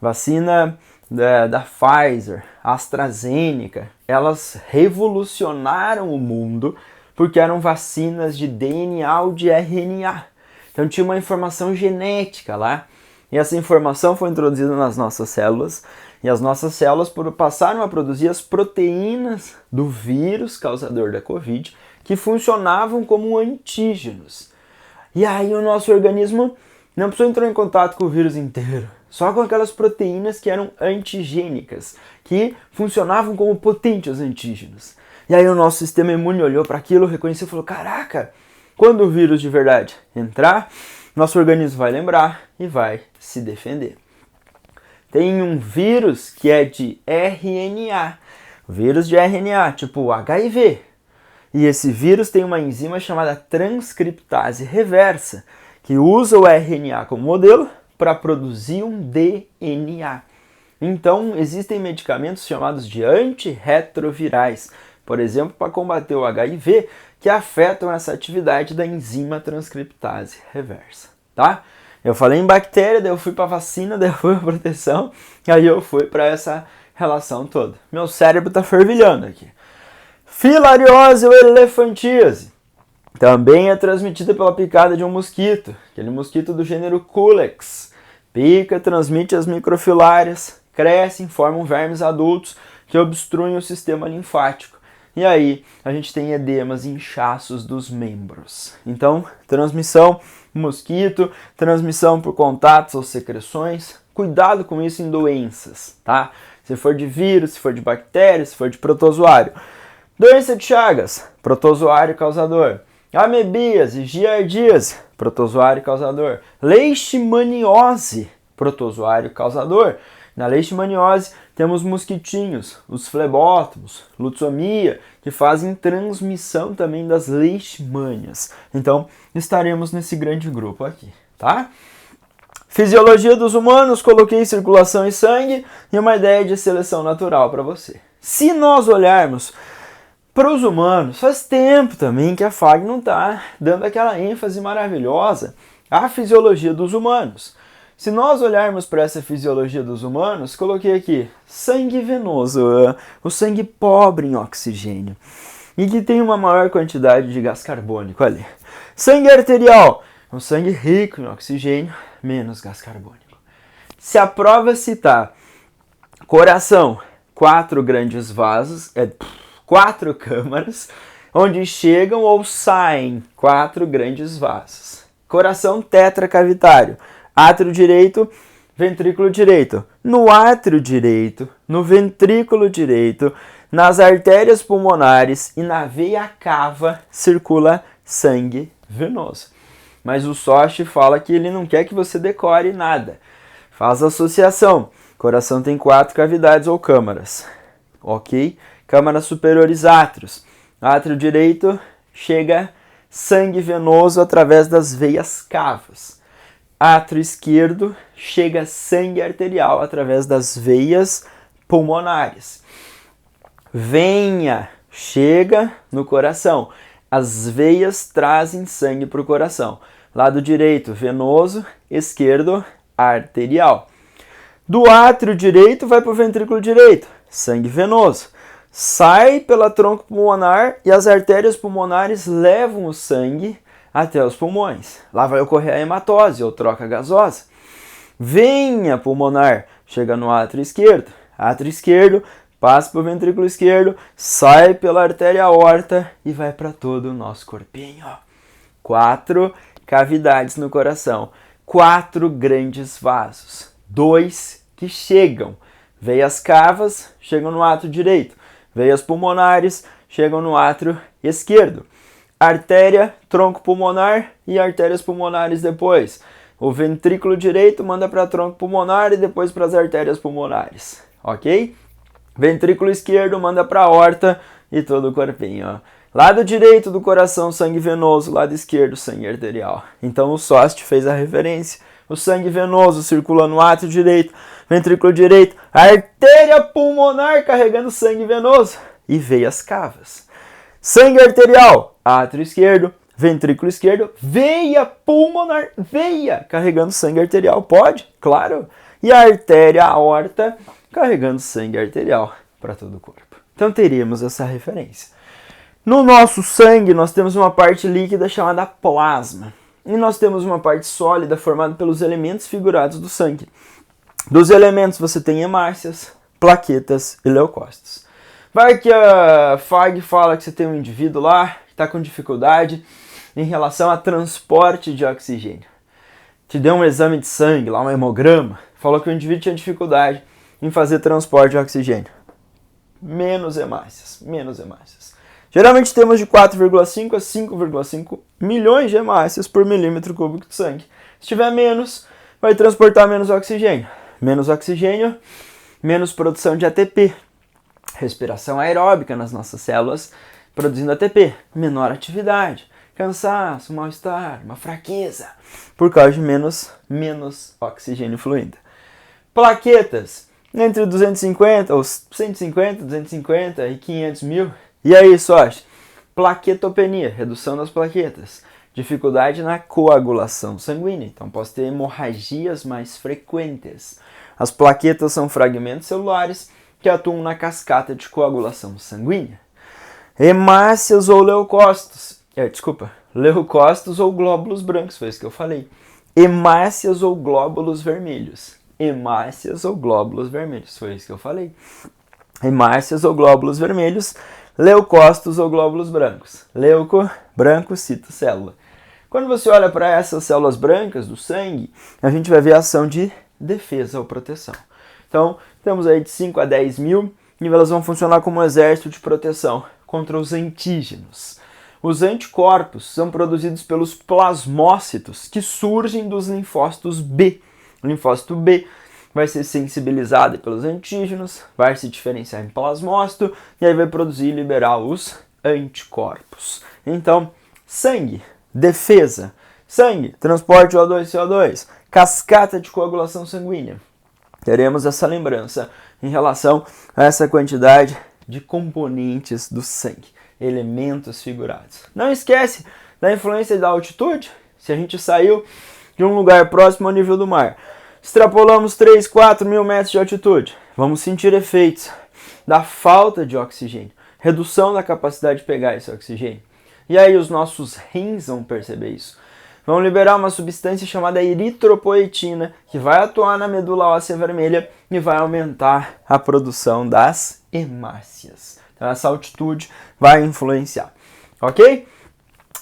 vacina da Pfizer, AstraZeneca, elas revolucionaram o mundo porque eram vacinas de DNA ou de RNA. Então tinha uma informação genética lá, e essa informação foi introduzida nas nossas células, e as nossas células passaram a produzir as proteínas do vírus causador da Covid, que funcionavam como antígenos. E aí o nosso organismo não precisou entrar em contato com o vírus inteiro, só com aquelas proteínas que eram antigênicas, que funcionavam como potentes antígenos. E aí o nosso sistema imune olhou para aquilo, reconheceu e falou, caraca, quando o vírus de verdade entrar, nosso organismo vai lembrar e vai se defender. Tem um vírus que é de RNA, vírus de RNA, tipo o HIV. E esse vírus tem uma enzima chamada transcriptase reversa, que usa o RNA como modelo para produzir um DNA. Então, existem medicamentos chamados de antirretrovirais, por exemplo, para combater o HIV, que afetam essa atividade da enzima transcriptase reversa, tá? Eu falei em bactéria, daí eu fui para vacina, daí eu fui para proteção, e aí eu fui para essa relação toda. Meu cérebro tá fervilhando aqui. Filariose ou elefantíase também é transmitida pela picada de um mosquito, aquele mosquito do gênero Culex. Pica, transmite as microfilárias, crescem, formam vermes adultos que obstruem o sistema linfático. E aí a gente tem edemas e inchaços dos membros. Então, transmissão mosquito, transmissão por contatos ou secreções. Cuidado com isso em doenças, tá? Se for de vírus, se for de bactéria, se for de protozoário. Doença de Chagas, protozoário causador. Amebíase, giardíase, protozoário causador. Leishmaniose, protozoário causador. Na leishmaniose temos mosquitinhos, os flebótomos, lutsomia, que fazem transmissão também das leishmanias. Então, estaremos nesse grande grupo aqui, tá? Fisiologia dos humanos, coloquei circulação e sangue e uma ideia de seleção natural para você. Se nós olharmos para os humanos, faz tempo também que a FAG não está dando aquela ênfase maravilhosa à fisiologia dos humanos. Se nós olharmos para essa fisiologia dos humanos, coloquei aqui sangue venoso, o sangue pobre em oxigênio e que tem uma maior quantidade de gás carbônico ali. Sangue arterial, um sangue rico em oxigênio, menos gás carbônico. Se a prova citar coração, 4 grandes vasos, 4 câmaras, onde chegam ou saem 4 grandes vasos. Coração tetracavitário, átrio direito, ventrículo direito. No átrio direito, no ventrículo direito, nas artérias pulmonares e na veia cava circula sangue venoso. Mas o Sochi fala que ele não quer que você decore nada. Faz associação. Coração tem 4 cavidades ou câmaras. Ok? Câmaras superiores átrios. Átrio direito chega sangue venoso através das veias cavas. Átrio esquerdo chega sangue arterial através das veias pulmonares. Veia chega no coração. As veias trazem sangue para o coração. Lado direito, venoso, esquerdo, arterial. Do átrio direito vai para o ventrículo direito, sangue venoso. Sai pela tronco pulmonar e as artérias pulmonares levam o sangue até os pulmões. Lá vai ocorrer a hematose ou troca gasosa. Veia pulmonar chega no átrio esquerdo, passa para o ventrículo esquerdo, sai pela artéria aorta e vai para todo o nosso corpinho. 4 cavidades no coração, 4 grandes vasos, 2 que chegam. Veias cavas chegam no átrio direito, veias pulmonares chegam no átrio esquerdo. Artéria, tronco pulmonar e artérias pulmonares depois. O ventrículo direito manda para tronco pulmonar e depois para as artérias pulmonares, ok? Ventrículo esquerdo manda para a aorta e todo o corpinho, ó. Lado direito do coração, sangue venoso, lado esquerdo, sangue arterial. Então o Sost fez a referência. O sangue venoso circula no átrio direito, ventrículo direito, artéria pulmonar carregando sangue venoso e veias cavas. Sangue arterial, átrio esquerdo, ventrículo esquerdo, veia pulmonar, veia carregando sangue arterial, pode? Claro. E a artéria aorta carregando sangue arterial para todo o corpo. Então teríamos essa referência. No nosso sangue nós temos uma parte líquida chamada plasma. E nós temos uma parte sólida formada pelos elementos figurados do sangue. Dos elementos você tem hemácias, plaquetas e leucócitos. Vai que a FAG fala que você tem um indivíduo lá que está com dificuldade em relação a transporte de oxigênio. Te deu um exame de sangue, lá um hemograma, falou que o indivíduo tinha dificuldade em fazer transporte de oxigênio. Menos hemácias, menos hemácias. Geralmente temos de 4,5 a 5,5 milhões de hemácias por milímetro cúbico de sangue. Se tiver menos, vai transportar menos oxigênio. Menos oxigênio, menos produção de ATP. Respiração aeróbica nas nossas células produzindo ATP. Menor atividade, cansaço, mal-estar, uma fraqueza. Por causa de menos oxigênio fluindo. Plaquetas, entre 250, ou 150, 250 e 500 mil. E aí, Sost? Plaquetopenia, redução das plaquetas. Dificuldade na coagulação sanguínea, então posso ter hemorragias mais frequentes. As plaquetas são fragmentos celulares que atuam na cascata de coagulação sanguínea. Hemácias ou leucócitos. Leucócitos ou glóbulos brancos, foi isso que eu falei. Hemácias ou glóbulos vermelhos. Hemácias ou glóbulos vermelhos, foi isso que eu falei. Hemácias ou glóbulos vermelhos. Leucócitos ou glóbulos brancos. Leuco, branco, citocélula. Quando você olha para essas células brancas do sangue, a gente vai ver a ação de defesa ou proteção. Então, temos aí de 5 a 10 mil e elas vão funcionar como um exército de proteção contra os antígenos. Os anticorpos são produzidos pelos plasmócitos que surgem dos linfócitos B. O linfócito B vai ser sensibilizado pelos antígenos, vai se diferenciar em plasmócito e aí vai produzir e liberar os anticorpos. Então, sangue, defesa. Sangue, transporte O2 e CO2. Cascata de coagulação sanguínea. Teremos essa lembrança em relação a essa quantidade de componentes do sangue, elementos figurados. Não esquece da influência da altitude. Se a gente saiu de um lugar próximo ao nível do mar, extrapolamos 3, 4 mil metros de altitude, vamos sentir efeitos da falta de oxigênio, redução da capacidade de pegar esse oxigênio. E aí os nossos rins vão perceber isso. Vão liberar uma substância chamada eritropoetina, que vai atuar na medula óssea vermelha e vai aumentar a produção das hemácias. Então essa altitude vai influenciar, ok?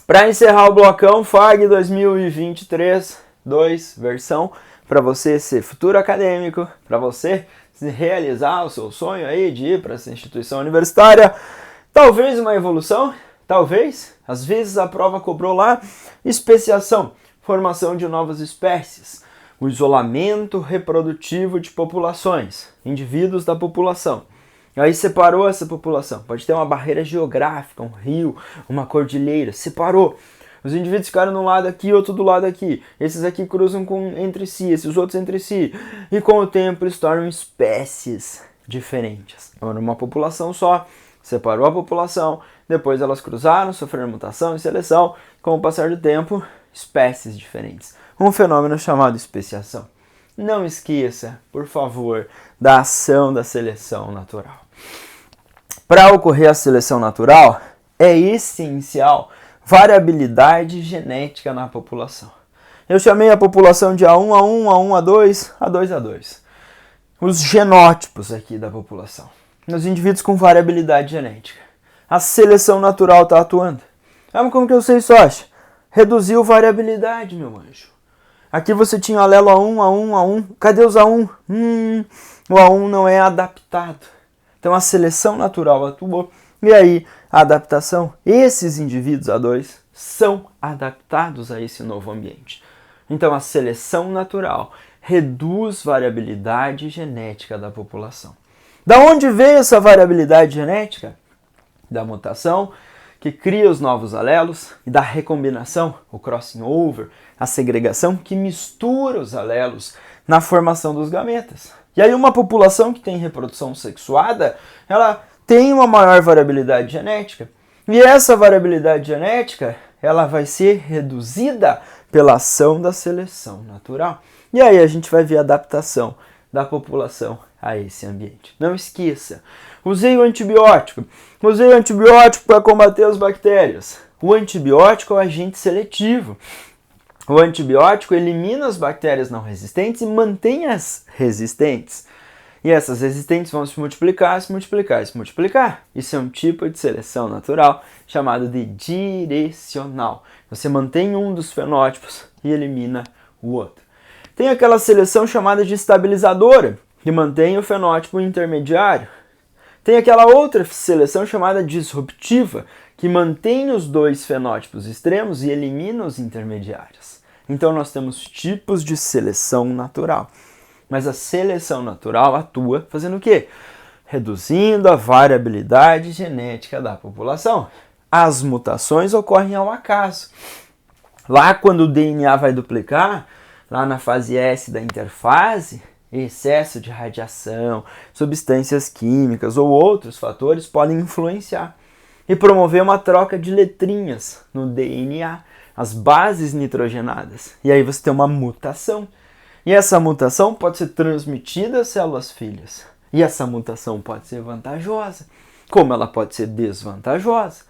Para encerrar o blocão, FAG 2023-2, versão para você ser futuro acadêmico, para você realizar o seu sonho aí de ir para essa instituição universitária. Talvez uma evolução, talvez. Às vezes a prova cobrou lá especiação, formação de novas espécies, o isolamento reprodutivo de populações, indivíduos da população. Aí separou essa população. Pode ter uma barreira geográfica, um rio, uma cordilheira, separou. Os indivíduos ficaram de um lado aqui, outro do lado aqui. Esses aqui cruzam entre si, esses outros entre si. E com o tempo eles tornam espécies diferentes. Então, uma população só, separou a população, depois elas cruzaram, sofreram mutação e seleção. Com o passar do tempo, espécies diferentes. Um fenômeno chamado especiação. Não esqueça, por favor, da ação da seleção natural. Para ocorrer a seleção natural, é essencial variabilidade genética na população. Eu chamei a população de A1, A1, A1, A2, A2, A2. Os genótipos aqui da população. Os indivíduos com variabilidade genética. A seleção natural está atuando. Como que eu sei isso, acha? Reduziu variabilidade, meu anjo. Aqui você tinha alelo A1, A1, A1. Cadê os A1? O A1 não é adaptado. Então a seleção natural atuou E aí, a adaptação, esses indivíduos A2 são adaptados a esse novo ambiente. Então, a seleção natural reduz variabilidade genética da população. Da onde veio essa variabilidade genética? Da mutação, que cria os novos alelos, e da recombinação, o crossing over, a segregação, que mistura os alelos na formação dos gametas. E aí uma população que tem reprodução sexuada, ela tem uma maior variabilidade genética. E essa variabilidade genética, ela vai ser reduzida pela ação da seleção natural. E aí a gente vai ver a adaptação da população a esse ambiente. Não esqueça, usei o antibiótico para combater as bactérias. O antibiótico é um agente seletivo. O antibiótico elimina as bactérias não resistentes e mantém as resistentes. E essas resistentes vão se multiplicar, se multiplicar, se multiplicar. Isso é um tipo de seleção natural chamado de direcional. Você mantém um dos fenótipos e elimina o outro. Tem aquela seleção chamada de estabilizadora, que mantém o fenótipo intermediário. Tem aquela outra seleção chamada disruptiva, que mantém os dois fenótipos extremos e elimina os intermediários. Então nós temos tipos de seleção natural. Mas a seleção natural atua fazendo o quê? Reduzindo a variabilidade genética da população. As mutações ocorrem ao acaso. Lá quando o DNA vai duplicar, lá na fase S da interfase, excesso de radiação, substâncias químicas ou outros fatores podem influenciar e promover uma troca de letrinhas no DNA, as bases nitrogenadas. E aí você tem uma mutação. E essa mutação pode ser transmitida às células filhas. E essa mutação pode ser vantajosa, como ela pode ser desvantajosa.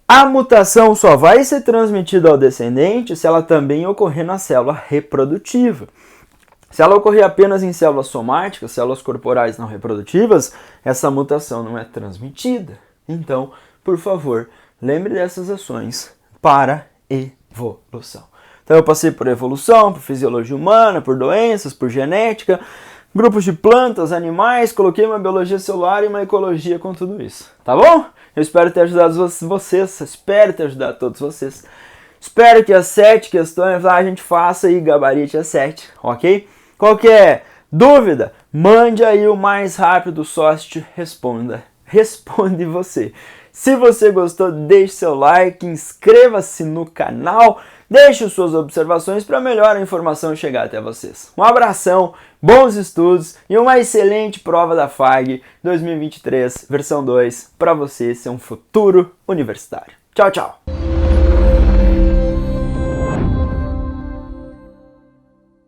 A mutação só vai ser transmitida ao descendente se ela também ocorrer na célula reprodutiva. Se ela ocorrer apenas em células somáticas, células corporais não reprodutivas, essa mutação não é transmitida. Então, por favor, lembre dessas ações para evolução. Então eu passei por evolução, por fisiologia humana, por doenças, por genética, grupos de plantas, animais, coloquei uma biologia celular e uma ecologia com tudo isso. Tá bom? Eu espero ter ajudado vocês, espero ter ajudado todos vocês. Espero que as 7 questões lá a gente faça e gabarite as 7, ok? Qualquer dúvida, mande aí o mais rápido, só te responde você. Se você gostou, deixe seu like, inscreva-se no canal, deixe suas observações para melhor a informação chegar até vocês. Um abração, bons estudos e uma excelente prova da FAG 2023, versão 2, para você ser um futuro universitário. Tchau, tchau!